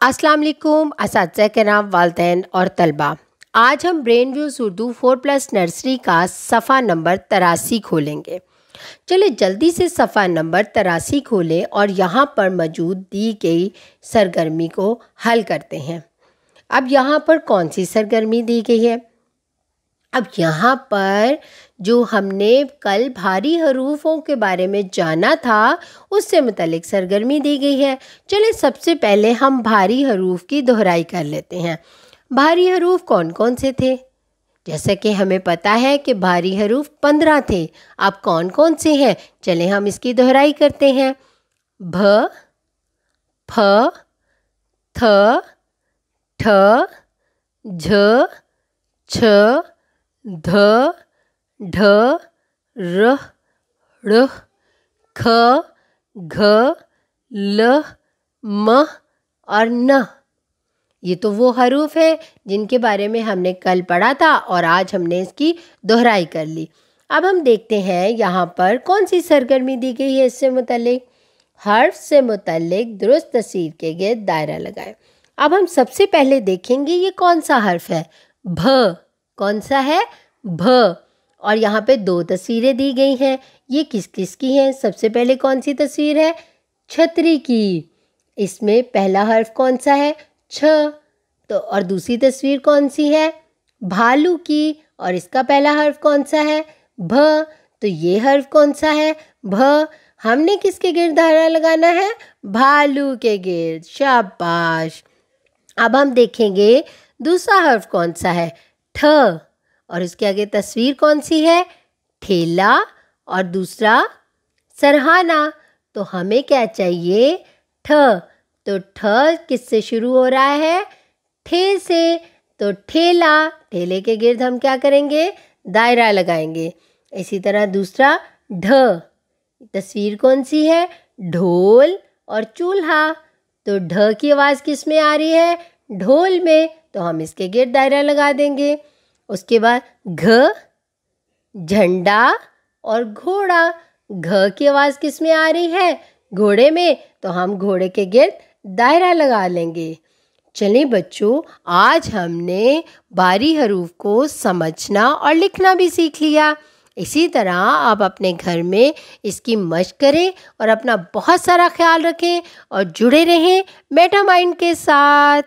अस्सलाम वालेकुम असातिज़ा किराम, वालिदैन और तलबा। आज हम ब्रेन व्यूज़ उर्दू 4+ नर्सरी का सफ़ा नंबर 83 खोलेंगे। चलिए जल्दी से सफ़ा नंबर 83 खोलें और यहाँ पर मौजूद दी गई सरगर्मी को हल करते हैं। अब यहाँ पर कौन सी सरगर्मी दी गई है? अब यहाँ पर जो हमने कल भारी हरूफों के बारे में जाना था उससे मुतल्लिक सरगर्मी दी गई है। चलिए सबसे पहले हम भारी हरूफ की दोहराई कर लेते हैं। भारी हरूफ कौन कौन से थे? जैसा कि हमें पता है कि भारी हरूफ 15 थे। अब कौन कौन से हैं? चलें हम इसकी दोहराई करते हैं। भ, फ, थ, ठ, झ, छ, ध, ढ, र, ढ़, ख, घ, ल, म और न। ये तो वो हरूफ है जिनके बारे में हमने कल पढ़ा था और आज हमने इसकी दोहराई कर ली। अब हम देखते हैं यहाँ पर कौन सी सरगर्मी दी गई है इससे मुतल्लिक। हर्फ से मुतल्लिक दुरुस्त तस्वीर के गिर्द दायरा लगाएं। अब हम सबसे पहले देखेंगे ये कौन सा हर्फ है। भ। कौन सा है? भ। और यहाँ पे 2 तस्वीरें दी गई हैं। ये किस किस की हैं? सबसे पहले कौन सी तस्वीर है? छतरी की। इसमें पहला हर्फ कौन सा है? छ। तो और दूसरी तस्वीर कौन सी है? भालू की। और इसका पहला हर्फ कौन सा है? भ। तो ये हर्फ कौन सा है? भ। हमने किसके गिर्द दायरा लगाना है? भालू के गिर्द। शाबाश। अब हम देखेंगे दूसरा हर्फ कौन सा है? ठ। और उसके आगे तस्वीर कौन सी है? ठेला और दूसरा सरहाना। तो हमें क्या चाहिए? ठ। तो ठ किससे शुरू हो रहा है? ठे से। तो ठेला, ठेले के गिर्द हम क्या करेंगे? दायरा लगाएंगे। इसी तरह दूसरा ढ। तस्वीर कौन सी है? ढोल और चूल्हा। तो ढ की आवाज़ किस में आ रही है? ढोल में। तो हम इसके गिर्द दायरा लगा देंगे। उसके बाद घ, झंडा और घोड़ा। घ की आवाज़ किस में आ रही है? घोड़े में। तो हम घोड़े के गिर्द दायरा लगा लेंगे। चलिए बच्चों, आज हमने भारी हरूफ को समझना और लिखना भी सीख लिया। इसी तरह आप अपने घर में इसकी मशक करें और अपना बहुत सारा ख्याल रखें और जुड़े रहें मेटामाइंड के साथ।